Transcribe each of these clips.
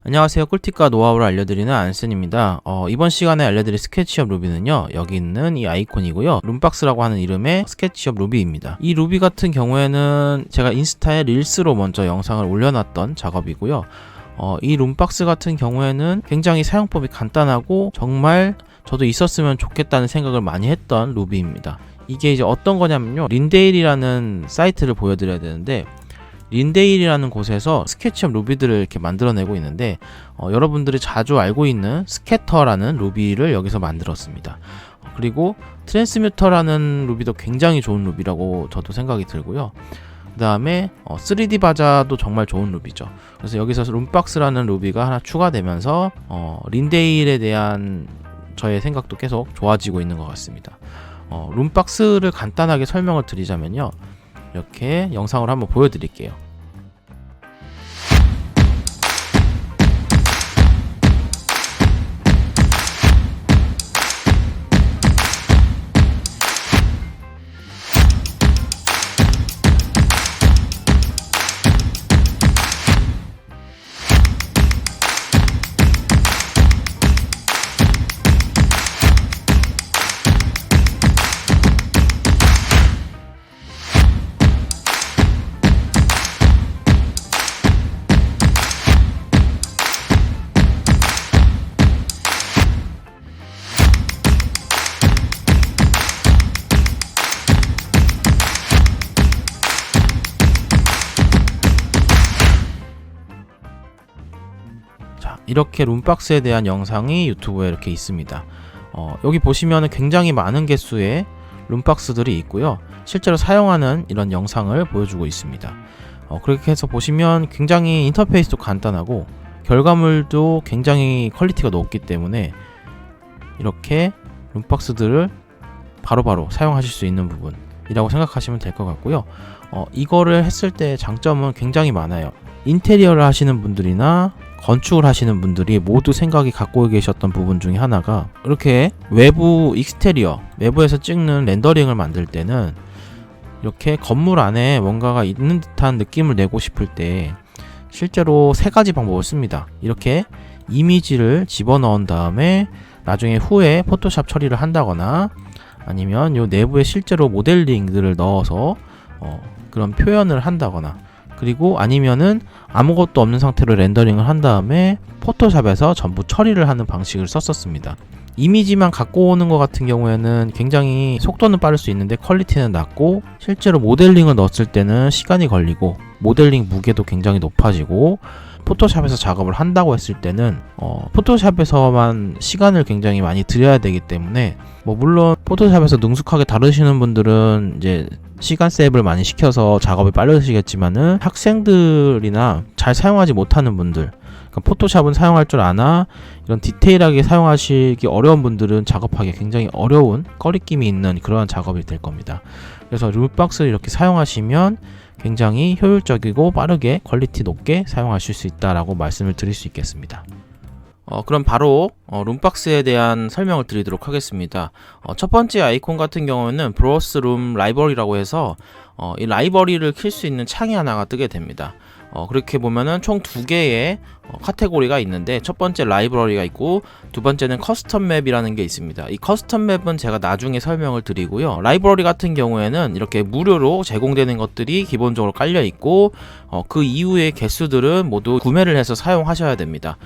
안녕하세요. 꿀팁과 노하우를 알려드리는 안센입니다. 이번 시간에 알려드릴 스케치업 루비는요, 여기 있는 이 아이콘이고요, 룸박스라고 하는 이름의 스케치업 루비입니다. 이 루비 같은 경우에는 제가 인스타에 릴스로 먼저 영상을 올려놨던 작업이고요. 이 룸박스 같은 경우에는 굉장히 사용법이 간단하고 정말 저도 있었으면 좋겠다는 생각을 많이 했던 루비입니다. 이게 이제 어떤 거냐면요, 린데일이라는 사이트를 보여드려야 되는데, 린데일이라는 곳에서 스케치업 루비들을 이렇게 만들어내고 있는데, 여러분들이 자주 알고 있는 스캐터라는 루비를 여기서 만들었습니다. 그리고 트랜스뮤터라는 루비도 굉장히 좋은 루비라고 저도 생각이 들고요. 그 다음에 3D 바자도 정말 좋은 루비죠. 그래서 여기서 룸박스라는 루비가 하나 추가되면서 린데일에 대한 저의 생각도 계속 좋아지고 있는 것 같습니다. 룸박스를 간단하게 설명을 드리자면요, 이렇게 영상을 한번 보여드릴게요. 이렇게 룸박스에 대한 영상이 유튜브에 이렇게 있습니다. 여기 보시면 굉장히 많은 개수의 룸박스들이 있고요, 실제로 사용하는 이런 영상을 보여주고 있습니다. 그렇게 해서 보시면 굉장히 인터페이스도 간단하고 결과물도 굉장히 퀄리티가 높기 때문에 이렇게 룸박스들을 바로바로 사용하실 수 있는 부분이라고 생각하시면 될 것 같고요. 이거를 했을 때 장점은 굉장히 많아요. 인테리어를 하시는 분들이나 건축을 하시는 분들이 모두 생각이 갖고 계셨던 부분 중에 하나가, 이렇게 외부 익스테리어, 외부에서 찍는 렌더링을 만들 때는 이렇게 건물 안에 뭔가가 있는 듯한 느낌을 내고 싶을 때 실제로 세 가지 방법을 씁니다. 이렇게 이미지를 집어넣은 다음에 나중에 후에 포토샵 처리를 한다거나, 아니면 요 내부에 실제로 모델링들을 넣어서 그런 표현을 한다거나, 그리고 아니면은 아무것도 없는 상태로 렌더링을 한 다음에 포토샵에서 전부 처리를 하는 방식을 썼었습니다. 이미지만 갖고 오는 것 같은 경우에는 굉장히 속도는 빠를 수 있는데 퀄리티는 낮고, 실제로 모델링을 넣었을 때는 시간이 걸리고 모델링 무게도 굉장히 높아지고, 포토샵에서 작업을 한다고 했을 때는 포토샵에서만 시간을 굉장히 많이 들여야 되기 때문에, 물론 포토샵에서 능숙하게 다루시는 분들은 이제 시간 세이브를 많이 시켜서 작업이 빠르시겠지만은, 학생들이나 잘 사용하지 못하는 분들, 그러니까 포토샵은 사용할 줄 아나 이런 디테일하게 사용하시기 어려운 분들은 작업하기 굉장히 어려운, 꺼리낌이 있는 그러한 작업이 될 겁니다. 그래서 룸박스를 이렇게 사용하시면 굉장히 효율적이고 빠르게 퀄리티 높게 사용하실 수 있다라고 말씀을 드릴 수 있겠습니다. 그럼 바로 룸박스에 대한 설명을 드리도록 하겠습니다. 첫 번째 아이콘 같은 경우는 브로스 룸 라이브러리라고 해서 이 라이브러리를 킬 수 있는 창이 하나가 뜨게 됩니다. 그렇게 보면은 총 두 개의 카테고리가 있는데, 첫 번째 라이브러리가 있고 두 번째는 커스텀 맵이라는 게 있습니다. 이 커스텀 맵은 제가 나중에 설명을 드리고요, 라이브러리 같은 경우에는 이렇게 무료로 제공되는 것들이 기본적으로 깔려 있고, 그 이후의 개수들은 모두 구매를 해서 사용하셔야 됩니다.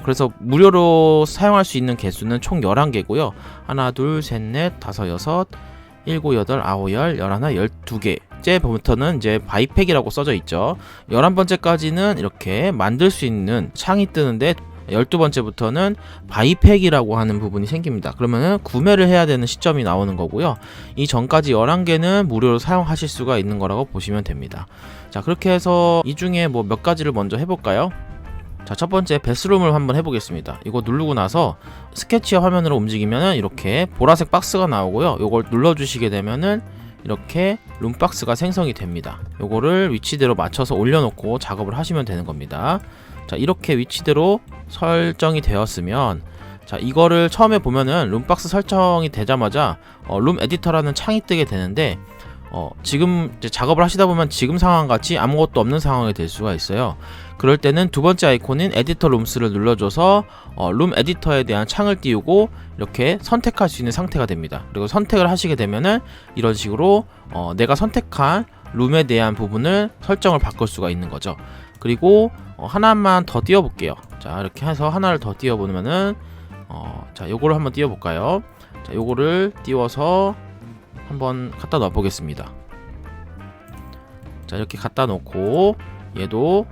그래서 무료로 사용할 수 있는 개수는 총 11개고요 하나, 둘, 셋, 넷, 다섯, 여섯, 일곱, 여덟, 아홉, 열, 열하나, 12개 번째부터는 이제 바이팩이라고 써져 있죠. 11번째까지는 이렇게 만들 수 있는 창이 뜨는데, 12번째부터는 바이팩이라고 하는 부분이 생깁니다. 그러면은 구매를 해야 되는 시점이 나오는 거고요. 이 전까지 11개는 무료로 사용하실 수가 있는 거라고 보시면 됩니다. 자, 그렇게 해서 이 중에 몇 가지를 먼저 해볼까요? 자, 첫 번째 베스룸을 한번 해보겠습니다. 이거 누르고 나서 스케치업 화면으로 움직이면은 이렇게 보라색 박스가 나오고요, 요걸 눌러주시게 되면은 이렇게 룸박스가 생성이 됩니다. 요거를 위치대로 맞춰서 올려놓고 작업을 하시면 되는 겁니다. 자, 이렇게 위치대로 설정이 되었으면, 자, 이거를 처음에 보면은 룸박스 설정이 되자마자 룸 에디터라는 창이 뜨게 되는데, 지금 이제 작업을 하시다 보면 지금 상황 같이 아무것도 없는 상황이 될 수가 있어요. 그럴 때는 두 번째 아이콘인 에디터 룸스를 눌러줘서 룸 에디터에 대한 창을 띄우고 이렇게 선택할 수 있는 상태가 됩니다. 그리고 선택을 하시게 되면은 이런 식으로 내가 선택한 룸에 대한 부분을 설정을 바꿀 수가 있는 거죠. 그리고 하나만 더 띄워 볼게요. 자, 이렇게 해서 하나를 더 띄워 보면은 자, 요거를 한번 띄워 볼까요? 자, 요거를 띄워서 한번 갖다 넣어 보겠습니다. 자, 이렇게 갖다 놓고 얘도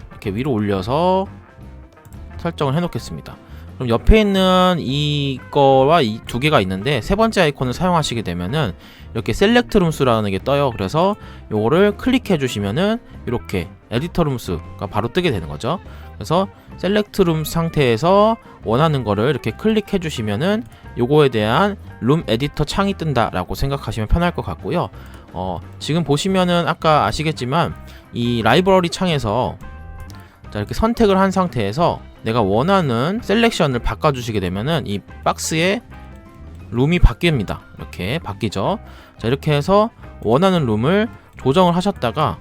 이렇게 위로 올려서 설정을 해 놓겠습니다. 그럼 옆에 있는 이거와 이 두 개가 있는데 세 번째 아이콘을 사용하시게 되면은 이렇게 셀렉트 룸스라는 게 떠요. 그래서 요거를 클릭해 주시면은 이렇게 에디터 룸스가 바로 뜨게 되는 거죠. 그래서 셀렉트 룸 상태에서 원하는 거를 이렇게 클릭해 주시면은 요거에 대한 룸 에디터 창이 뜬다라고 생각하시면 편할 것 같고요. 지금 보시면은 아까 아시겠지만 이 라이브러리 창에서 자, 이렇게 선택을 한 상태에서 내가 원하는 셀렉션을 바꿔주시게 되면은 이 박스에 룸이 바뀝니다. 이렇게 바뀌죠. 자, 이렇게 해서 원하는 룸을 조정을 하셨다가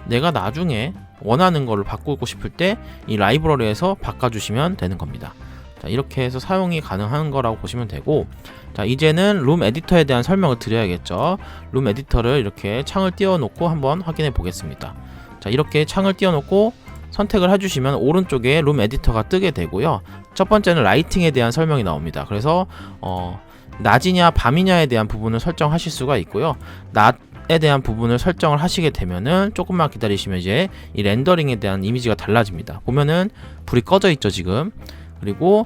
내가 나중에 원하는 거를 바꾸고 싶을 때 이 라이브러리에서 바꿔주시면 되는 겁니다. 자, 이렇게 해서 사용이 가능한 거라고 보시면 되고, 자, 이제는 룸 에디터에 대한 설명을 드려야겠죠. 룸 에디터를 이렇게 창을 띄워 놓고 한번 확인해 보겠습니다. 자, 이렇게 창을 띄워 놓고 선택을 해주시면 오른쪽에 룸 에디터가 뜨게 되고요. 첫 번째는 라이팅에 대한 설명이 나옵니다. 그래서 낮이냐 밤이냐에 대한 부분을 설정하실 수가 있고요. 낮에 대한 부분을 설정을 하시게 되면은 조금만 기다리시면 이제 이 렌더링에 대한 이미지가 달라집니다. 보면은 불이 꺼져 있죠, 지금. 그리고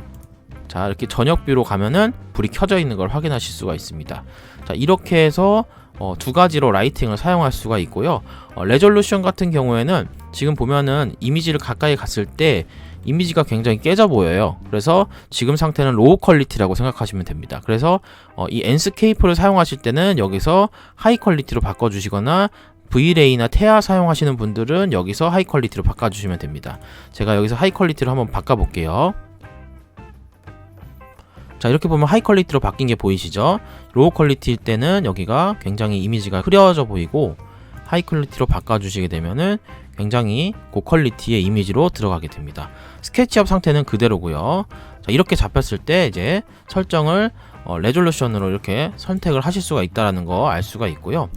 자, 이렇게 저녁 뷰로 가면은 불이 켜져 있는 걸 확인하실 수가 있습니다. 자, 이렇게 해서 두 가지로 라이팅을 사용할 수가 있고요. 레졸루션 같은 경우에는 지금 보면은 이미지를 가까이 갔을 때 이미지가 굉장히 깨져 보여요. 그래서 지금 상태는 로우 퀄리티라고 생각하시면 됩니다. 그래서 이 엔스케이프를 사용하실 때는 여기서 하이 퀄리티로 바꿔주시거나 V-Ray나 테아 사용하시는 분들은 여기서 하이 퀄리티로 바꿔주시면 됩니다. 제가 여기서 하이 퀄리티로 한번 바꿔볼게요. 자, 이렇게 보면 하이 퀄리티로 바뀐 게 보이시죠? 로우 퀄리티일 때는 여기가 굉장히 이미지가 흐려져 보이고 하이 퀄리티로 바꿔주시게 되면은 굉장히 고퀄리티의 이미지로 들어가게 됩니다. 스케치업 상태는 그대로고요. 자, 이렇게 잡혔을 때 이제 설정을 레졸루션으로 이렇게 선택을 하실 수가 있다는 거 알 수가 있고요.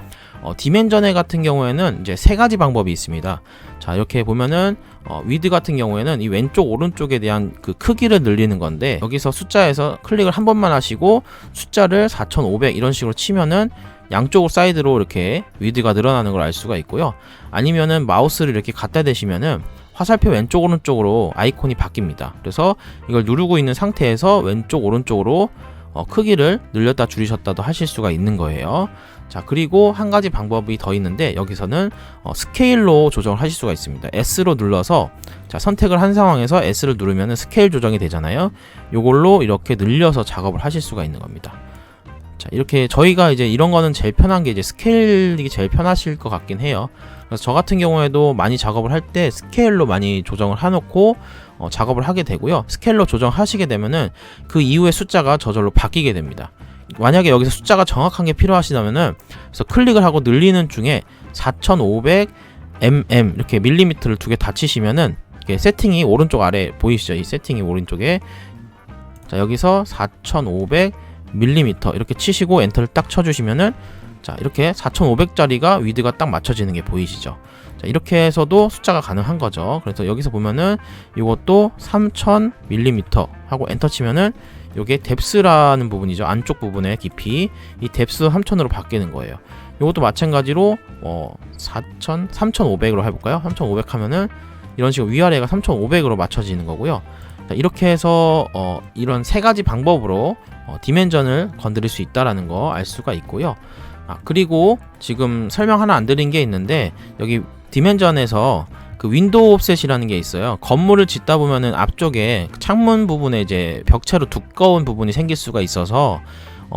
디멘전에 같은 경우에는 이제 세 가지 방법이 있습니다. 자, 이렇게 보면은 위드 같은 경우에는 이 왼쪽 오른쪽에 대한 그 크기를 늘리는 건데 여기서 숫자에서 클릭을 한 번만 하시고 숫자를 4500 이런 식으로 치면은 양쪽 사이드로 이렇게 위드가 늘어나는 걸 알 수가 있고요. 아니면은 마우스를 이렇게 갖다 대시면은 화살표 왼쪽 오른쪽으로 아이콘이 바뀝니다. 그래서 이걸 누르고 있는 상태에서 왼쪽 오른쪽으로 크기를 늘렸다 줄이셨다도 하실 수가 있는 거예요. 자, 그리고 한 가지 방법이 더 있는데 여기서는 스케일로 조정을 하실 수가 있습니다. S로 눌러서 자, 선택을 한 상황에서 S를 누르면 스케일 조정이 되잖아요. 요걸로 이렇게 늘려서 작업을 하실 수가 있는 겁니다. 자, 이렇게 저희가 이제 이런 거는 제일 편한 게 이제 스케일이 제일 편하실 것 같긴 해요. 그래서 저 같은 경우에도 많이 작업을 할 때 스케일로 많이 조정을 해놓고 작업을 하게 되고요. 스케일로 조정하시게 되면은 그 이후에 숫자가 저절로 바뀌게 됩니다. 만약에 여기서 숫자가 정확한 게 필요하시다면은 그래서 클릭을 하고 늘리는 중에 4500 mm 이렇게 밀리미터를 두 개 다 치시면은 이게 세팅이 오른쪽 아래 보이시죠? 이 세팅이 오른쪽에 자, 여기서 4500 밀리미터 이렇게 치시고 엔터를 딱 쳐주시면은 자, 이렇게 4500짜리가 위드가 딱 맞춰지는 게 보이시죠? 자, 이렇게 해서도 숫자가 가능한 거죠. 그래서 여기서 보면은 이것도 3000mm 하고 엔터 치면은 요게 뎁스라는 부분이죠. 안쪽 부분의 깊이 이 뎁스 3000으로 바뀌는 거예요. 요것도 마찬가지로 3500으로 해볼까요? 3500 하면은 이런 식으로 위아래가 3500으로 맞춰지는 거고요. 자, 이렇게 해서 이런 세 가지 방법으로 디멘전을 건드릴 수 있다라는 거 알 수가 있고요. 그리고 지금 설명 하나 안 드린 게 있는데 여기 디멘전에서 그 윈도우 옵셋이라는 게 있어요. 건물을 짓다 보면은 앞쪽에 창문 부분에 이제 벽체로 두꺼운 부분이 생길 수가 있어서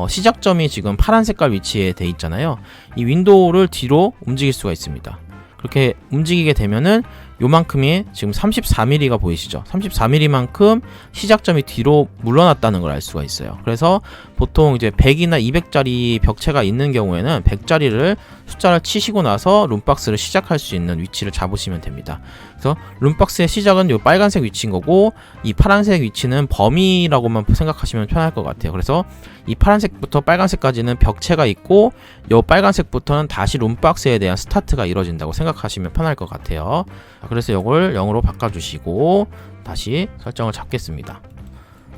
시작점이 지금 파란 색깔 위치에 돼 있잖아요. 이 윈도우를 뒤로 움직일 수가 있습니다. 그렇게 움직이게 되면은 요만큼이 지금 34mm가 보이시죠? 34mm만큼 시작점이 뒤로 물러났다는 걸 알 수가 있어요. 그래서 보통 이제 100이나 200짜리 벽체가 있는 경우에는 100짜리를 숫자를 치시고 나서 룸박스를 시작할 수 있는 위치를 잡으시면 됩니다. 그래서 룸박스의 시작은 요 빨간색 위치인 거고, 이 파란색 위치는 범위라고만 생각하시면 편할 것 같아요. 그래서 이 파란색부터 빨간색까지는 벽체가 있고, 요 빨간색부터는 다시 룸박스에 대한 스타트가 이루어진다고 생각하시면 편할 것 같아요. 그래서 이걸 0으로 바꿔주시고 다시 설정을 잡겠습니다.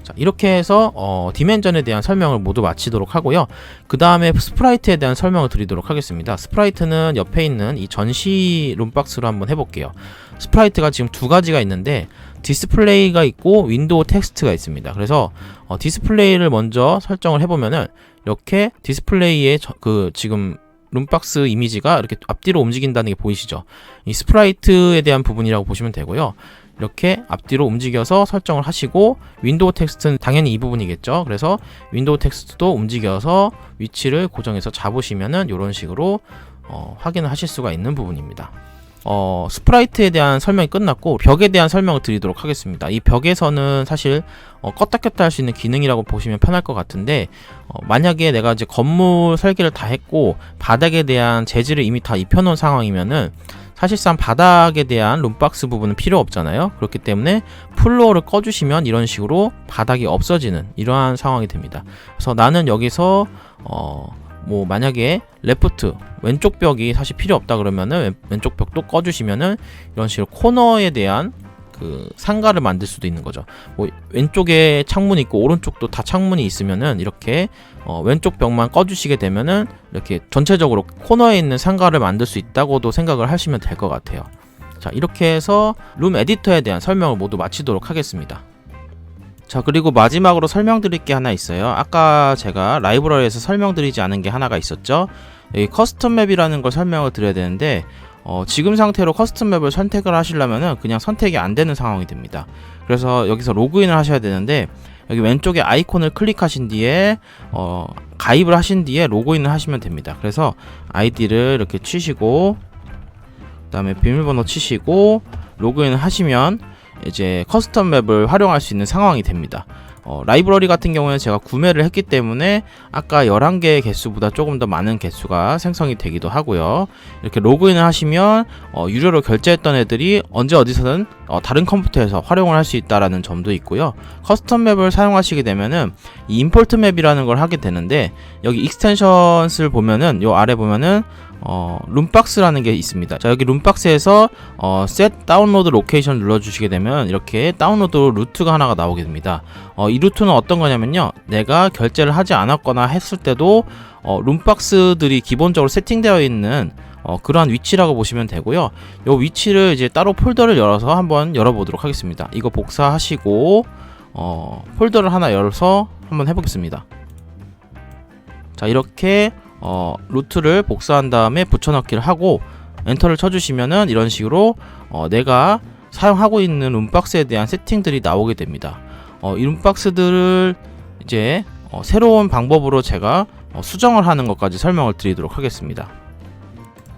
자, 이렇게 해서 디멘전에 대한 설명을 모두 마치도록 하고요. 그 다음에 스프라이트에 대한 설명을 드리도록 하겠습니다. 스프라이트는 옆에 있는 이 전시 룸박스로 한번 해볼게요. 스프라이트가 지금 두 가지가 있는데, 디스플레이가 있고 윈도우 텍스트가 있습니다. 그래서 디스플레이를 먼저 설정을 해보면은 이렇게 디스플레이에 지금 룸박스 이미지가 이렇게 앞뒤로 움직인다는 게 보이시죠? 이 스프라이트에 대한 부분이라고 보시면 되고요. 이렇게 앞뒤로 움직여서 설정을 하시고, 윈도우 텍스트는 당연히 이 부분이겠죠. 그래서 윈도우 텍스트도 움직여서 위치를 고정해서 잡으시면은 이런 식으로 확인을 하실 수가 있는 부분입니다. 스프라이트에 대한 설명이 끝났고, 벽에 대한 설명을 드리도록 하겠습니다. 이 벽에서는 사실 껐다 켰다 할 수 있는 기능이라고 보시면 편할 것 같은데, 만약에 내가 이제 건물 설계를 다 했고 바닥에 대한 재질을 이미 다 입혀놓은 상황이면은 사실상 바닥에 대한 룸박스 부분은 필요 없잖아요. 그렇기 때문에 플로어를 꺼주시면 이런 식으로 바닥이 없어지는 이러한 상황이 됩니다. 그래서 나는 여기서 뭐 만약에 레프트 왼쪽 벽이 사실 필요 없다 그러면은 왼쪽 벽도 꺼주시면은 이런 식으로 코너에 대한 그 상가를 만들 수도 있는 거죠. 뭐 왼쪽에 창문이 있고 오른쪽도 다 창문이 있으면은 이렇게 왼쪽 벽만 꺼주시게 되면은 이렇게 전체적으로 코너에 있는 상가를 만들 수 있다고도 생각을 하시면 될 것 같아요. 자, 이렇게 해서 룸 에디터에 대한 설명을 모두 마치도록 하겠습니다. 자, 그리고 마지막으로 설명드릴 게 하나 있어요. 아까 제가 라이브러리에서 설명드리지 않은 게 하나가 있었죠. 여기 커스텀 맵이라는 걸 설명을 드려야 되는데, 지금 상태로 커스텀 맵을 선택을 하시려면은 그냥 선택이 안 되는 상황이 됩니다. 그래서 여기서 로그인을 하셔야 되는데, 여기 왼쪽에 아이콘을 클릭하신 뒤에 가입을 하신 뒤에 로그인을 하시면 됩니다. 그래서 아이디를 이렇게 치시고 그 다음에 비밀번호 치시고 로그인을 하시면 이제 커스텀 맵을 활용할 수 있는 상황이 됩니다. 라이브러리 같은 경우에는 제가 구매를 했기 때문에 아까 11개의 개수보다 조금 더 많은 개수가 생성이 되기도 하고요. 이렇게 로그인을 하시면 유료로 결제했던 애들이 언제 어디서든 다른 컴퓨터에서 활용을 할 수 있다라는 점도 있고요. 커스텀 맵을 사용하시게 되면은 이 임포트 맵이라는 걸 하게 되는데, 여기 익스텐션을 보면은 요 아래 보면은 룸박스라는 게 있습니다. 자, 여기 룸박스에서 set 다운로드 로케이션 눌러주시게 되면 이렇게 다운로드 루트가 하나가 나오게 됩니다. 이 루트는 어떤 거냐면요, 내가 결제를 하지 않았거나 했을 때도 룸박스들이 기본적으로 세팅되어 있는 그러한 위치라고 보시면 되고요. 이 위치를 이제 따로 폴더를 열어서 한번 열어보도록 하겠습니다. 이거 복사하시고 폴더를 하나 열어서 한번 해보겠습니다. 자, 이렇게 루트를 복사한 다음에 붙여넣기를 하고 엔터를 쳐주시면은 이런 식으로 내가 사용하고 있는 룸박스에 대한 세팅들이 나오게 됩니다. 이 룸박스들을 이제 새로운 방법으로 제가 수정을 하는 것까지 설명을 드리도록 하겠습니다.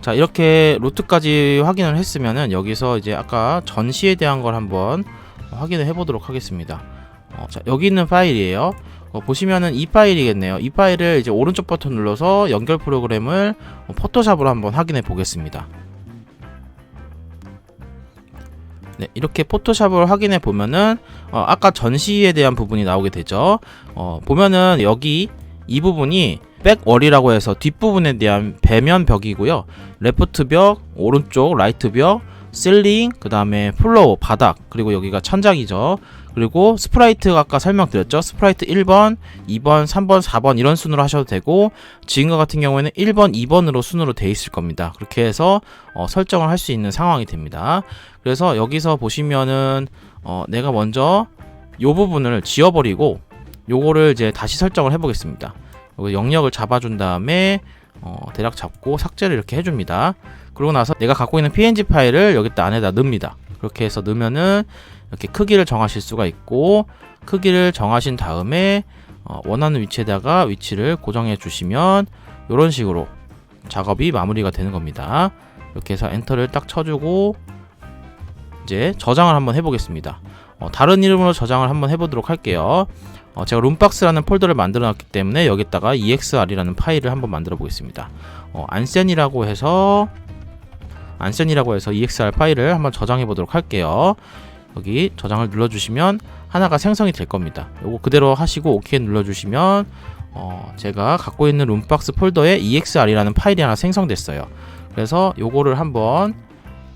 자, 이렇게 루트까지 확인을 했으면은 여기서 이제 아까 전시에 대한 걸 한번 확인을 해보도록 하겠습니다. 자, 여기 있는 파일이에요. 보시면은 이 파일이겠네요. 이 파일을 이제 오른쪽 버튼 눌러서 연결 프로그램을 포토샵으로 한번 확인해 보겠습니다. 네, 이렇게 포토샵을 확인해 보면은 아까 전시에 대한 부분이 나오게 되죠. 보면은 여기 이 부분이 백월이라고 해서 뒷부분에 대한 배면 벽이고요. 레프트 벽, 오른쪽 라이트 벽, 실링, 그 다음에 플로어, 바닥, 그리고 여기가 천장이죠. 그리고 스프라이트 아까 설명드렸죠. 스프라이트 1번, 2번, 3번, 4번 이런 순으로 하셔도 되고, 지금과 같은 경우에는 1번, 2번으로 순으로 돼 있을 겁니다. 그렇게 해서 설정을 할 수 있는 상황이 됩니다. 그래서 여기서 보시면은 내가 먼저 요 부분을 지워버리고 요거를 이제 다시 설정을 해보겠습니다. 여기 영역을 잡아준 다음에 대략 잡고 삭제를 이렇게 해줍니다. 그러고 나서 내가 갖고 있는 png 파일을 여기다 안에다 넣습니다. 그렇게 해서 넣으면은 이렇게 크기를 정하실 수가 있고, 크기를 정하신 다음에 원하는 위치에다가 위치를 고정해 주시면 이런 식으로 작업이 마무리가 되는 겁니다. 이렇게 해서 엔터를 딱 쳐주고 이제 저장을 한번 해보겠습니다. 다른 이름으로 저장을 한번 해보도록 할게요. 제가 룸박스라는 폴더를 만들어 놨기 때문에 여기다가 exr이라는 파일을 한번 만들어 보겠습니다. 안센이라고 해서 exr 파일을 한번 저장해 보도록 할게요. 여기 저장을 눌러주시면 하나가 생성이 될 겁니다. 요거 그대로 하시고 OK 눌러주시면 제가 갖고 있는 룸박스 폴더에 exr이라는 파일이 하나 생성됐어요. 그래서 요거를 한번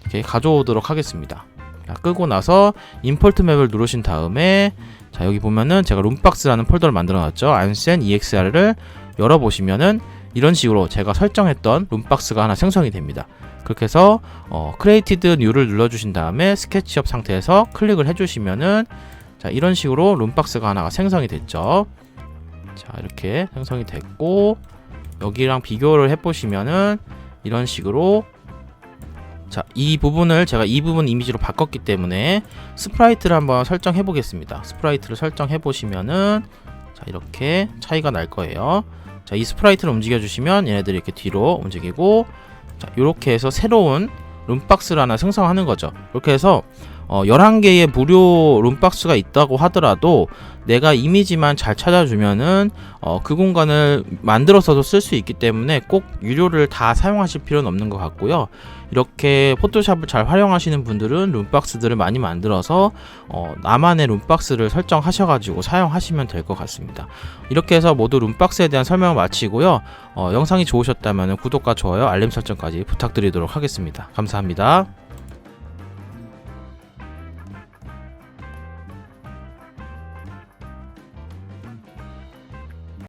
이렇게 가져오도록 하겠습니다. 자, 끄고 나서 임포트 맵을 누르신 다음에 자, 여기 보면은 제가 룸박스라는 폴더를 만들어 놨죠. 안센 exr를 열어보시면은 이런 식으로 제가 설정했던 룸박스가 하나 생성이 됩니다. 그렇게 해서 created new를 눌러주신 다음에 스케치업 상태에서 클릭을 해주시면은 자, 이런 식으로 룸박스가 하나가 생성이 됐죠. 자, 이렇게 생성이 됐고 여기랑 비교를 해보시면은 이런 식으로 자, 이 부분을 제가 이 부분 이미지로 바꿨기 때문에 스프라이트를 한번 설정해 보겠습니다. 스프라이트를 설정해 보시면은 자, 이렇게 차이가 날 거예요. 자, 이 스프라이트를 움직여 주시면 얘네들이 이렇게 뒤로 움직이고 자, 이렇게 해서 새로운 룸박스를 하나 생성하는 거죠. 이렇게 해서 11개의 무료 룸박스가 있다고 하더라도 내가 이미지만 잘 찾아주면은 그 공간을 만들어서도 쓸 수 있기 때문에 꼭 유료를 다 사용하실 필요는 없는 것 같고요. 이렇게 포토샵을 잘 활용하시는 분들은 룸박스들을 많이 만들어서 나만의 룸박스를 설정하셔가지고 사용하시면 될 것 같습니다. 이렇게 해서 모두 룸박스에 대한 설명을 마치고요. 영상이 좋으셨다면 구독과 좋아요, 알림 설정까지 부탁드리도록 하겠습니다. 감사합니다.